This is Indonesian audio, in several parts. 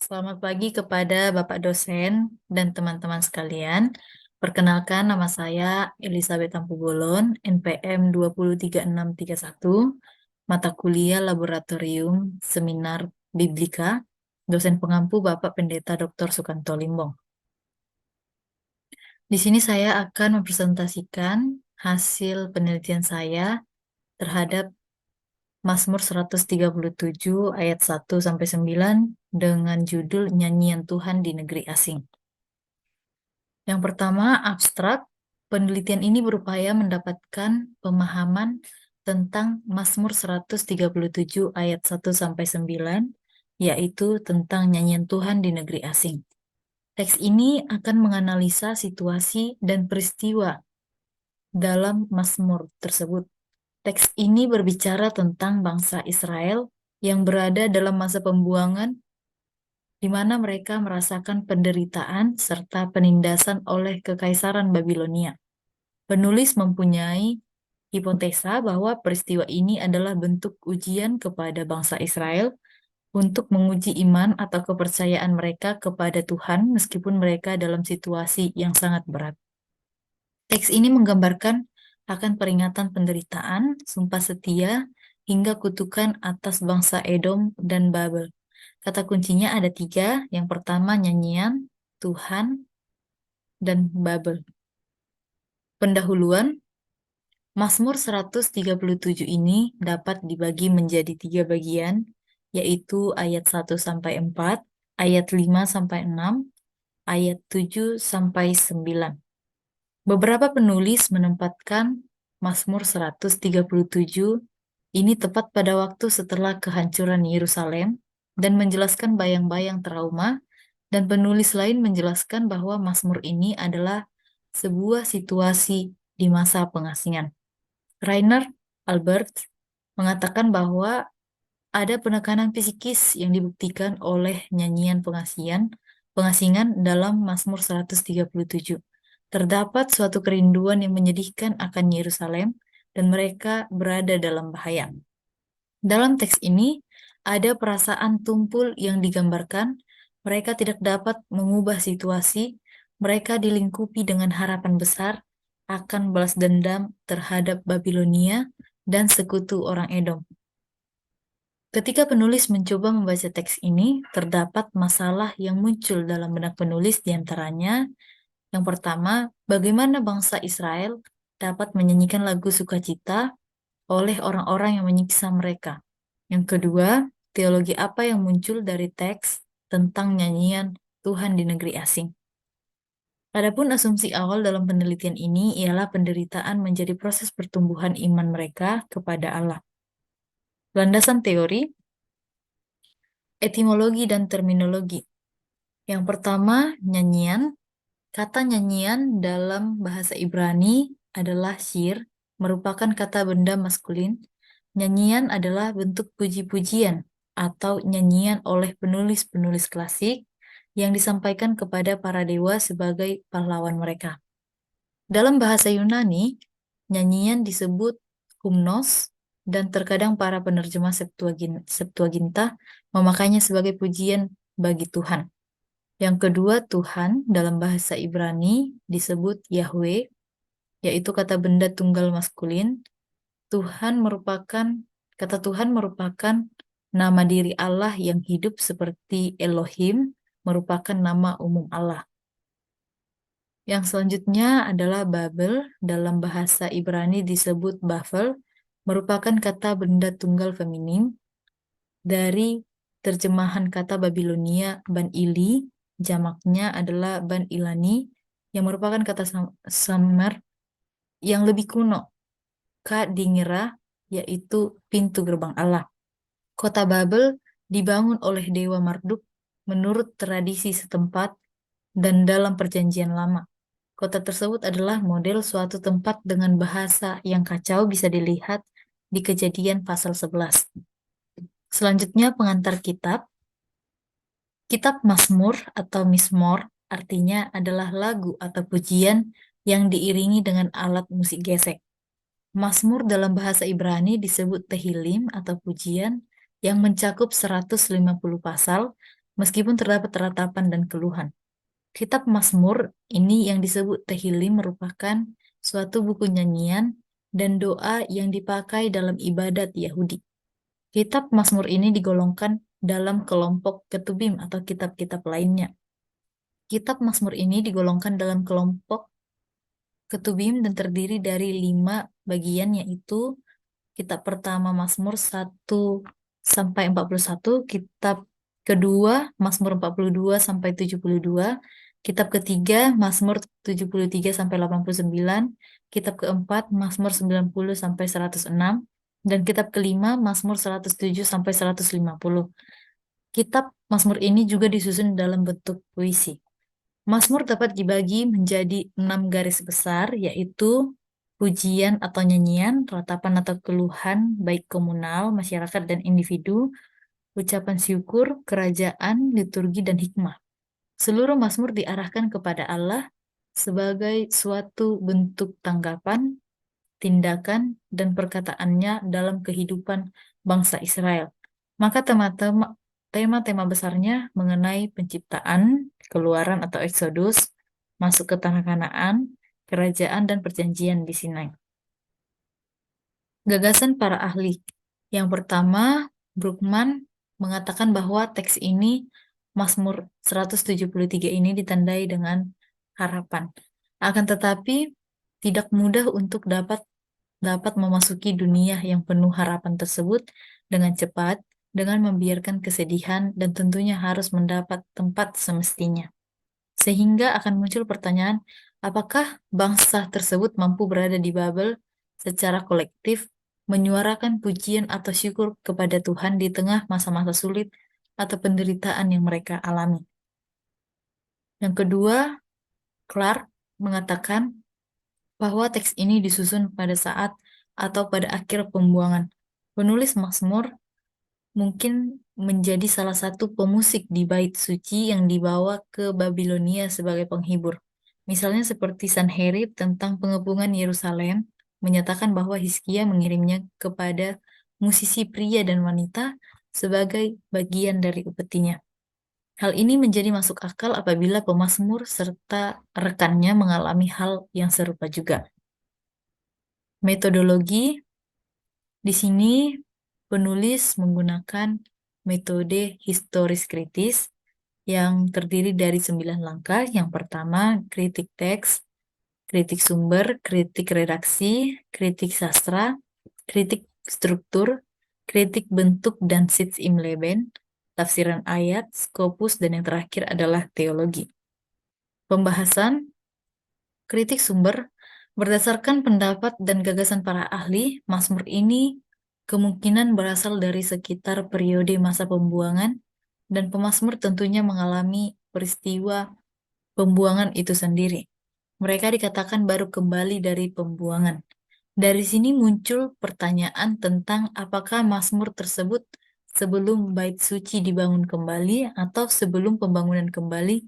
Selamat pagi kepada Bapak dosen dan teman-teman sekalian. Perkenalkan, nama saya Elizabeth Tampugolon, NPM 203631, mata kuliah Laboratorium Seminar Biblika, dosen pengampu Bapak Pendeta Dr. Sukanto Limbong. Di sini saya akan mempresentasikan hasil penelitian saya terhadap Mazmur 137 ayat 1 sampai 9 dengan judul Nyanyian Tuhan di Negeri Asing. Yang pertama, abstrak. Penelitian ini berupaya mendapatkan pemahaman tentang Mazmur 137 ayat 1 sampai 9, yaitu tentang nyanyian Tuhan di negeri asing. Teks ini akan menganalisa situasi dan peristiwa dalam Mazmur tersebut. Teks ini berbicara tentang bangsa Israel yang berada dalam masa pembuangan di mana mereka merasakan penderitaan serta penindasan oleh Kekaisaran Babilonia. Penulis mempunyai hipotesa bahwa peristiwa ini adalah bentuk ujian kepada bangsa Israel untuk menguji iman atau kepercayaan mereka kepada Tuhan meskipun mereka dalam situasi yang sangat berat. Teks ini menggambarkan akan peringatan penderitaan, sumpah setia, hingga kutukan atas bangsa Edom dan Babel. Kata kuncinya ada 3. Yang pertama nyanyian, Tuhan, dan Babel. Pendahuluan, Mazmur 137 ini dapat dibagi menjadi 3 bagian, yaitu ayat 1-4, ayat 5-6, ayat 7-9. Beberapa penulis menempatkan Mazmur 137 ini tepat pada waktu setelah kehancuran Yerusalem dan menjelaskan bayang-bayang trauma, dan penulis lain menjelaskan bahwa Mazmur ini adalah sebuah situasi di masa pengasingan. Rainer Albert mengatakan bahwa ada penekanan psikis yang dibuktikan oleh nyanyian pengasingan dalam Mazmur 137. Terdapat suatu kerinduan yang menyedihkan akan Yerusalem dan mereka berada dalam bahaya. Dalam teks ini ada perasaan tumpul yang digambarkan. Mereka tidak dapat mengubah situasi. Mereka dilingkupi dengan harapan besar akan balas dendam terhadap Babilonia dan sekutu orang Edom. Ketika penulis mencoba membaca teks ini, terdapat masalah yang muncul dalam benak penulis, diantaranya yang pertama, bagaimana bangsa Israel dapat menyanyikan lagu sukacita oleh orang-orang yang menyiksa mereka. Yang kedua, teologi apa yang muncul dari teks tentang nyanyian Tuhan di negeri asing. Adapun asumsi awal dalam penelitian ini ialah penderitaan menjadi proses pertumbuhan iman mereka kepada Allah. Landasan teori, etimologi dan terminologi. Yang pertama, nyanyian. Kata nyanyian dalam bahasa Ibrani adalah syir, merupakan kata benda maskulin. Nyanyian adalah bentuk puji-pujian atau nyanyian oleh penulis-penulis klasik yang disampaikan kepada para dewa sebagai pahlawan mereka. Dalam bahasa Yunani, nyanyian disebut humnos, dan terkadang para penerjemah Septuaginta memakainya sebagai pujian bagi Tuhan. Yang kedua, Tuhan dalam bahasa Ibrani disebut Yahweh, yaitu kata benda tunggal maskulin. Kata Tuhan merupakan nama diri Allah yang hidup seperti Elohim merupakan nama umum Allah. Yang selanjutnya adalah Babel, dalam bahasa Ibrani disebut Bavel, merupakan kata benda tunggal feminim. Dari terjemahan kata Babilonia Ban Ili, jamaknya adalah Ban Ilani, yang merupakan kata Sumer yang lebih kuno, Kadingira, yaitu pintu gerbang Allah. Kota Babel dibangun oleh Dewa Marduk menurut tradisi setempat dan dalam perjanjian lama. Kota tersebut adalah model suatu tempat dengan bahasa yang kacau, bisa dilihat di Kejadian pasal 11. Selanjutnya pengantar kitab. Kitab Mazmur atau Mizmor artinya adalah lagu atau pujian yang diiringi dengan alat musik gesek. Mazmur dalam bahasa Ibrani disebut Tehilim atau pujian yang mencakup 150 pasal meskipun terdapat ratapan dan keluhan. Kitab Mazmur ini yang disebut Tehillim merupakan suatu buku nyanyian dan doa yang dipakai dalam ibadat Yahudi. Kitab Mazmur ini digolongkan dalam kelompok Ketubim atau kitab-kitab lainnya. Kitab Mazmur ini digolongkan dalam kelompok Ketubim dan terdiri dari 5 bagian, yaitu kitab pertama Mazmur 1 sampai 41, kitab kedua Mazmur 42 sampai 72, kitab ketiga Mazmur 73 sampai 89, kitab keempat Mazmur 90 sampai 106, dan kitab kelima Mazmur 107 sampai 150. Kitab Mazmur ini juga disusun dalam bentuk puisi. Mazmur dapat dibagi menjadi 6 garis besar, yaitu pujian atau nyanyian, ratapan atau keluhan, baik komunal, masyarakat, dan individu, ucapan syukur, kerajaan, liturgi, dan hikmah. Seluruh Mazmur diarahkan kepada Allah sebagai suatu bentuk tanggapan, tindakan, dan perkataannya dalam kehidupan bangsa Israel. Maka tema-tema besarnya mengenai penciptaan, keluaran atau Exodus, masuk ke tanah Kanaan, kerajaan, dan perjanjian di Sinai. Gagasan para ahli. Yang pertama, Brookman mengatakan bahwa teks ini, Mazmur 173 ini ditandai dengan harapan. Akan tetapi, tidak mudah untuk dapat memasuki dunia yang penuh harapan tersebut dengan cepat, dengan membiarkan kesedihan dan tentunya harus mendapat tempat semestinya. Sehingga akan muncul pertanyaan, apakah bangsa tersebut mampu berada di Babel secara kolektif, menyuarakan pujian atau syukur kepada Tuhan di tengah masa-masa sulit atau penderitaan yang mereka alami. Yang kedua, Clark mengatakan bahwa teks ini disusun pada saat atau pada akhir pembuangan. Penulis Mazmur mungkin menjadi salah satu pemusik di bait suci yang dibawa ke Babilonia sebagai penghibur. Misalnya seperti Sanherib tentang pengepungan Yerusalem, menyatakan bahwa Hizkia mengirimnya kepada musisi pria dan wanita sebagai bagian dari upetinya. Hal ini menjadi masuk akal apabila pemazmur serta rekannya mengalami hal yang serupa juga. Metodologi di sini penulis menggunakan metode historis kritis yang terdiri dari 9 langkah. Yang pertama, kritik teks, kritik sumber, kritik redaksi, kritik sastra, kritik struktur, kritik bentuk dan sitz im Leben, tafsiran ayat, skopus, dan yang terakhir adalah teologi. Pembahasan kritik sumber berdasarkan pendapat dan gagasan para ahli, Mazmur ini kemungkinan berasal dari sekitar periode masa pembuangan, dan pemazmur tentunya mengalami peristiwa pembuangan itu sendiri. Mereka dikatakan baru kembali dari pembuangan. Dari sini muncul pertanyaan tentang apakah mazmur tersebut sebelum bait suci dibangun kembali atau sebelum pembangunan kembali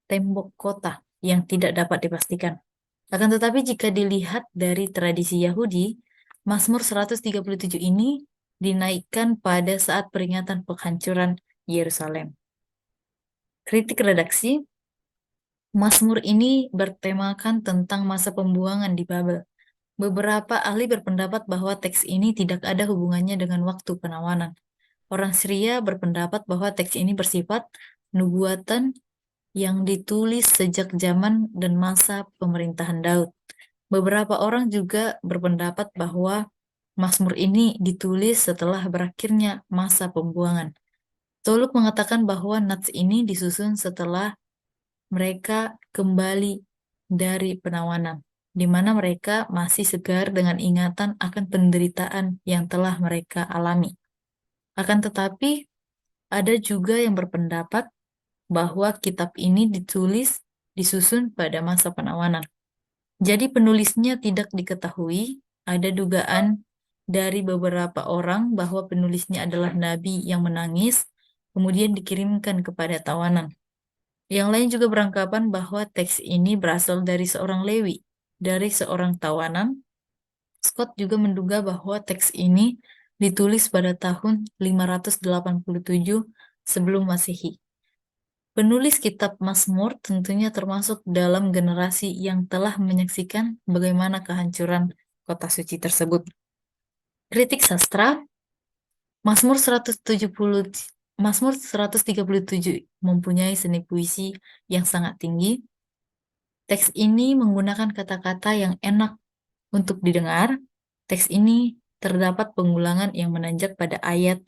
tembok kota, yang tidak dapat dipastikan. Akan tetapi jika dilihat dari tradisi Yahudi, Mazmur 137 ini dinaikkan pada saat peringatan penghancuran Yerusalem. Kritik redaksi, Mazmur ini bertemakan tentang masa pembuangan di Babel. Beberapa ahli berpendapat bahwa teks ini tidak ada hubungannya dengan waktu penawanan. Orang Syria berpendapat bahwa teks ini bersifat nubuatan yang ditulis sejak zaman dan masa pemerintahan Daud. Beberapa orang juga berpendapat bahwa Mazmur ini ditulis setelah berakhirnya masa pembuangan. Toluk mengatakan bahwa nats ini disusun setelah mereka kembali dari penawanan, di mana mereka masih segar dengan ingatan akan penderitaan yang telah mereka alami. Akan tetapi, ada juga yang berpendapat bahwa kitab ini disusun pada masa penawanan. Jadi penulisnya tidak diketahui. Ada dugaan dari beberapa orang bahwa penulisnya adalah nabi yang menangis, kemudian dikirimkan kepada tawanan. Yang lain juga beranggapan bahwa teks ini berasal dari seorang Lewi, dari seorang tawanan. Scott juga menduga bahwa teks ini ditulis pada tahun 587 sebelum Masehi. Penulis kitab Mazmur tentunya termasuk dalam generasi yang telah menyaksikan bagaimana kehancuran kota suci tersebut. Kritik sastra, Mazmur 170, Mazmur 137 mempunyai seni puisi yang sangat tinggi. Teks ini menggunakan kata-kata yang enak untuk didengar. Teks ini terdapat pengulangan yang menanjak pada ayat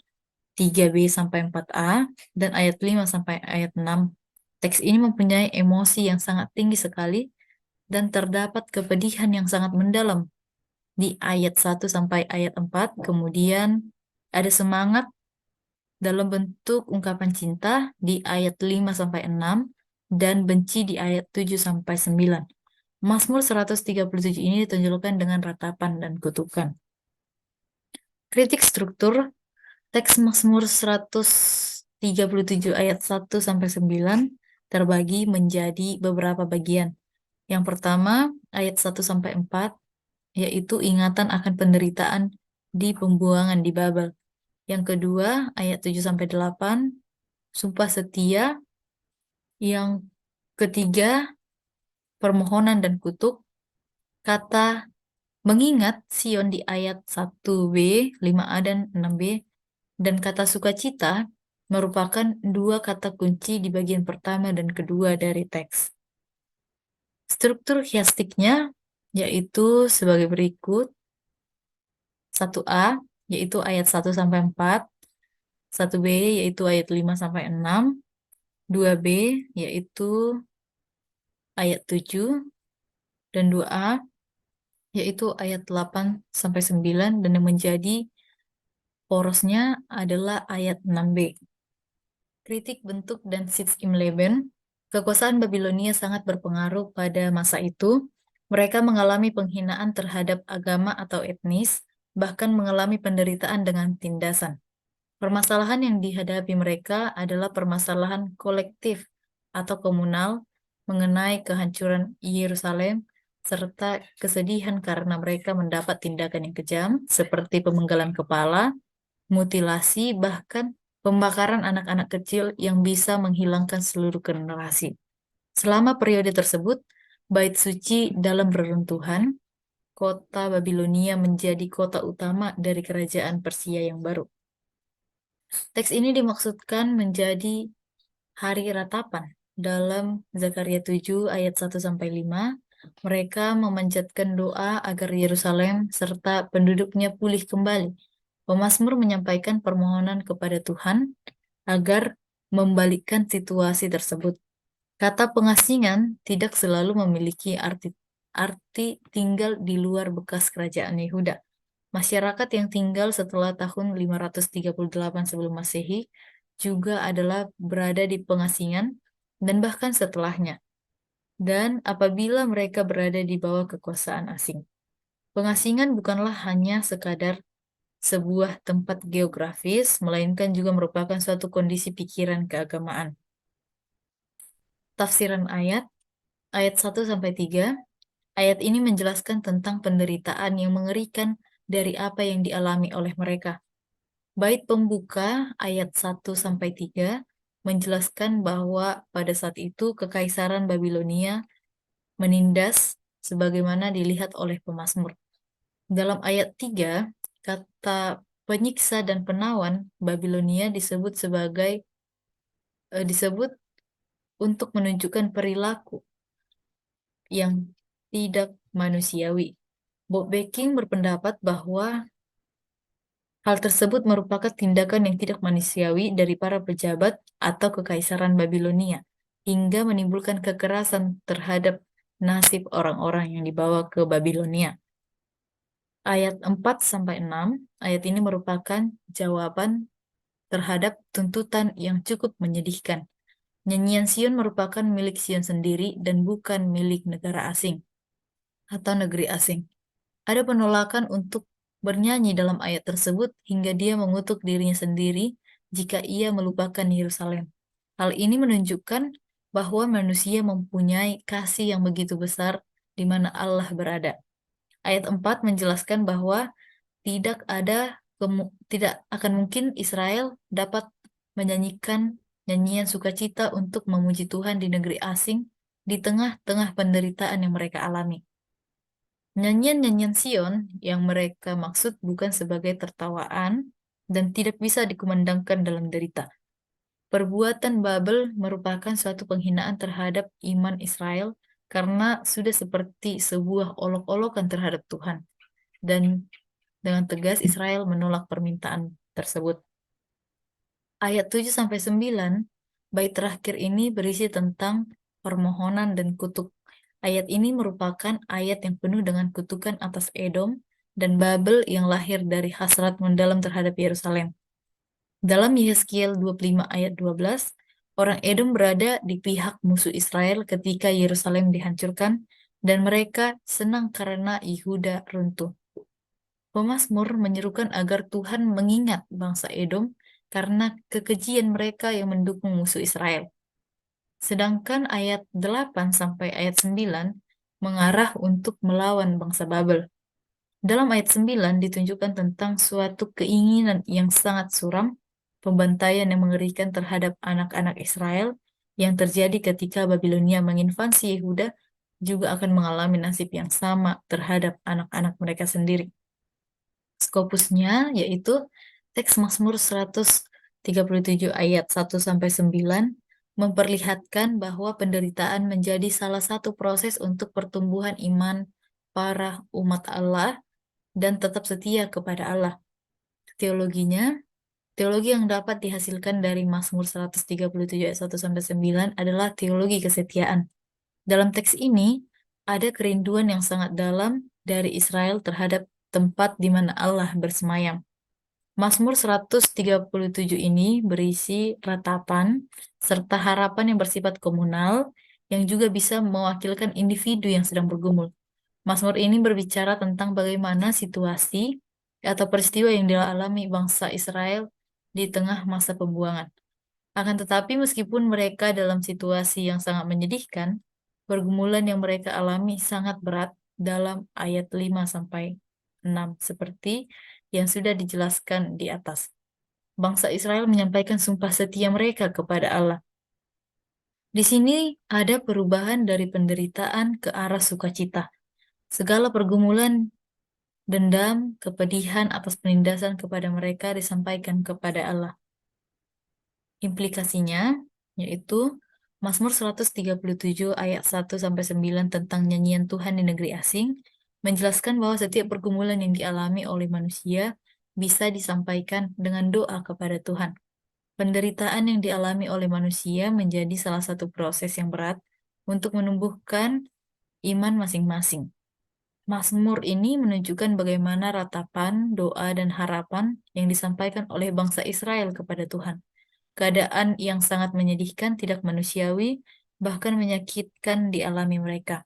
3b sampai 4a dan ayat 5 sampai ayat 6. Teks ini mempunyai emosi yang sangat tinggi sekali dan terdapat kepedihan yang sangat mendalam di ayat 1 sampai ayat 4. Kemudian ada semangat dalam bentuk ungkapan cinta di ayat 5 sampai 6 dan benci di ayat 7 sampai 9. Mazmur 137 ini ditunjukkan dengan ratapan dan kutukan. Kritik struktur, teks Mazmur 137 ayat 1 sampai 9 terbagi menjadi beberapa bagian. Yang pertama, ayat 1 sampai 4 yaitu ingatan akan penderitaan di pembuangan di Babel. Yang kedua, ayat 7 sampai 8 sumpah setia. Yang ketiga, permohonan dan kutuk. Kata mengingat Sion di ayat 1b, 5a, dan 6b, dan kata sukacita merupakan dua kata kunci di bagian pertama dan kedua dari teks. Struktur hiastiknya yaitu sebagai berikut. 1a yaitu ayat 1 sampai 4, 1b yaitu ayat 5 sampai 6, 2b yaitu ayat 7, dan 2a yaitu ayat 8 sampai 9, dan yang menjadi porosnya adalah ayat 6b. Kritik bentuk dan sitz im Leben. Kekuasaan Babilonia sangat berpengaruh pada masa itu. Mereka mengalami penghinaan terhadap agama atau etnis, bahkan mengalami penderitaan dengan tindasan. Permasalahan yang dihadapi mereka adalah permasalahan kolektif atau komunal mengenai kehancuran Yerusalem, serta kesedihan karena mereka mendapat tindakan yang kejam, seperti pemenggalan kepala, mutilasi, bahkan pembakaran anak-anak kecil yang bisa menghilangkan seluruh generasi. Selama periode tersebut, bait suci dalam reruntuhan, kota Babilonia menjadi kota utama dari kerajaan Persia yang baru. Teks ini dimaksudkan menjadi hari ratapan. Dalam Zakaria 7 ayat 1 sampai 5, mereka memanjatkan doa agar Yerusalem serta penduduknya pulih kembali. Pemazmur menyampaikan permohonan kepada Tuhan agar membalikkan situasi tersebut. Kata pengasingan tidak selalu memiliki arti tinggal di luar bekas kerajaan Yehuda. Masyarakat yang tinggal setelah tahun 538 sebelum Masehi juga adalah berada di pengasingan dan bahkan setelahnya. Dan apabila mereka berada di bawah kekuasaan asing. Pengasingan bukanlah hanya sekadar sebuah tempat geografis, melainkan juga merupakan suatu kondisi pikiran keagamaan. Tafsiran ayat 1 sampai 3. Ayat ini menjelaskan tentang penderitaan yang mengerikan dari apa yang dialami oleh mereka. Bait pembuka ayat 1 sampai 3 menjelaskan bahwa pada saat itu kekaisaran Babilonia menindas sebagaimana dilihat oleh pemazmur. Dalam ayat 3, kata penyiksa dan penawan Babilonia disebut untuk menunjukkan perilaku yang tidak manusiawi. Bob Becking berpendapat bahwa hal tersebut merupakan tindakan yang tidak manusiawi dari para pejabat atau kekaisaran Babilonia, hingga menimbulkan kekerasan terhadap nasib orang-orang yang dibawa ke Babilonia. Ayat 4-6, ayat ini merupakan jawaban terhadap tuntutan yang cukup menyedihkan. Nyanyian Sion merupakan milik Sion sendiri dan bukan milik negara asing atau negeri asing. Ada penolakan untuk bernyanyi dalam ayat tersebut hingga dia mengutuk dirinya sendiri jika ia melupakan Yerusalem. Hal ini menunjukkan bahwa manusia mempunyai kasih yang begitu besar di mana Allah berada. Ayat 4 menjelaskan bahwa tidak akan mungkin Israel dapat menyanyikan nyanyian sukacita untuk memuji Tuhan di negeri asing di tengah-tengah penderitaan yang mereka alami. Nyanyian-nyanyian Sion yang mereka maksud bukan sebagai tertawaan dan tidak bisa dikumandangkan dalam derita. Perbuatan Babel merupakan suatu penghinaan terhadap iman Israel karena sudah seperti sebuah olok-olokan terhadap Tuhan. Dan dengan tegas Israel menolak permintaan tersebut. Ayat 7-9, bait terakhir ini berisi tentang permohonan dan kutuk. Ayat ini merupakan ayat yang penuh dengan kutukan atas Edom dan Babel yang lahir dari hasrat mendalam terhadap Yerusalem. Dalam Yehezkiel 25 ayat 12, orang Edom berada di pihak musuh Israel ketika Yerusalem dihancurkan dan mereka senang karena Yehuda runtuh. Pemazmur menyerukan agar Tuhan mengingat bangsa Edom karena kekejian mereka yang mendukung musuh Israel. Sedangkan ayat 8 sampai ayat 9 mengarah untuk melawan bangsa Babel. Dalam ayat 9 ditunjukkan tentang suatu keinginan yang sangat suram, pembantaian yang mengerikan terhadap anak-anak Israel yang terjadi ketika Babilonia menginvasi Yehuda juga akan mengalami nasib yang sama terhadap anak-anak mereka sendiri. Skopusnya yaitu teks Mazmur 137 ayat 1-9 memperlihatkan bahwa penderitaan menjadi salah satu proses untuk pertumbuhan iman para umat Allah dan tetap setia kepada Allah. Teologi yang dapat dihasilkan dari Mazmur 137 ayat 1-9 adalah teologi kesetiaan. Dalam teks ini, ada kerinduan yang sangat dalam dari Israel terhadap tempat di mana Allah bersemayam. Mazmur 137 ini berisi ratapan serta harapan yang bersifat komunal yang juga bisa mewakilkan individu yang sedang bergumul. Mazmur ini berbicara tentang bagaimana situasi atau peristiwa yang dialami bangsa Israel di tengah masa pembuangan. Akan tetapi meskipun mereka dalam situasi yang sangat menyedihkan, pergumulan yang mereka alami sangat berat dalam ayat 5-6 seperti yang sudah dijelaskan di atas. Bangsa Israel menyampaikan sumpah setia mereka kepada Allah. Di sini ada perubahan dari penderitaan ke arah sukacita. Segala pergumulan, dendam, kepedihan atas penindasan kepada mereka disampaikan kepada Allah. Implikasinya yaitu Mazmur 137 ayat 1-9 tentang nyanyian Tuhan di negeri asing menjelaskan bahwa setiap pergumulan yang dialami oleh manusia bisa disampaikan dengan doa kepada Tuhan. Penderitaan yang dialami oleh manusia menjadi salah satu proses yang berat untuk menumbuhkan iman masing-masing. Mazmur ini menunjukkan bagaimana ratapan, doa, dan harapan yang disampaikan oleh bangsa Israel kepada Tuhan. Keadaan yang sangat menyedihkan, tidak manusiawi, bahkan menyakitkan dialami mereka.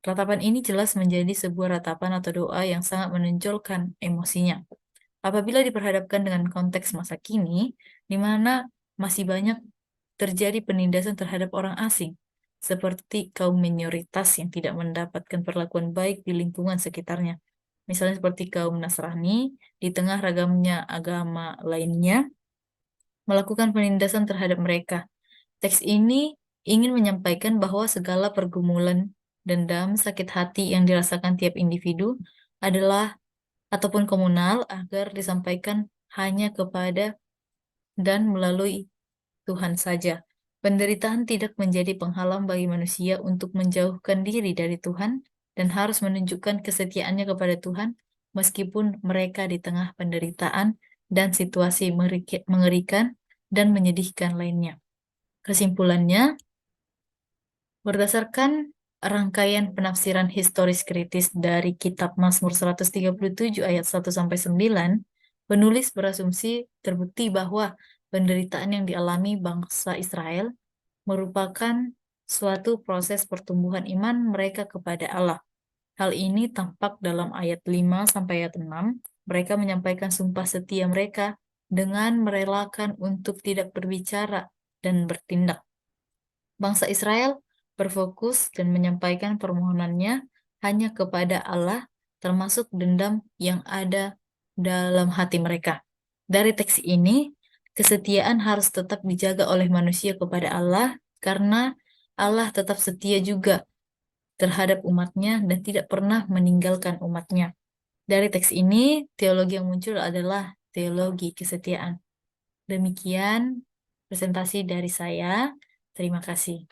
Ratapan ini jelas menjadi sebuah ratapan atau doa yang sangat menonjolkan emosinya. Apabila diperhadapkan dengan konteks masa kini, di mana masih banyak terjadi penindasan terhadap orang asing, seperti kaum minoritas yang tidak mendapatkan perlakuan baik di lingkungan sekitarnya. Misalnya seperti kaum Nasrani, di tengah ragamnya agama lainnya, melakukan penindasan terhadap mereka. Teks ini ingin menyampaikan bahwa segala pergumulan, dendam, sakit hati yang dirasakan tiap individu adalah ataupun komunal agar disampaikan hanya kepada dan melalui Tuhan saja. Penderitaan tidak menjadi penghalang bagi manusia untuk menjauhkan diri dari Tuhan dan harus menunjukkan kesetiaannya kepada Tuhan meskipun mereka di tengah penderitaan dan situasi mengerikan dan menyedihkan lainnya. Kesimpulannya, berdasarkan rangkaian penafsiran historis kritis dari kitab Mazmur 137 ayat 1-9, penulis berasumsi terbukti bahwa penderitaan yang dialami bangsa Israel merupakan suatu proses pertumbuhan iman mereka kepada Allah. Hal ini tampak dalam ayat 5-6. Mereka menyampaikan sumpah setia mereka dengan merelakan untuk tidak berbicara dan bertindak. Bangsa Israel berfokus dan menyampaikan permohonannya hanya kepada Allah, termasuk dendam yang ada dalam hati mereka. Dari teks ini, Kesetiaan harus tetap dijaga oleh manusia kepada Allah karena Allah tetap setia juga terhadap umatnya dan tidak pernah meninggalkan umatnya. Dari teks ini, teologi yang muncul adalah teologi kesetiaan. Demikian presentasi dari saya. Terima kasih.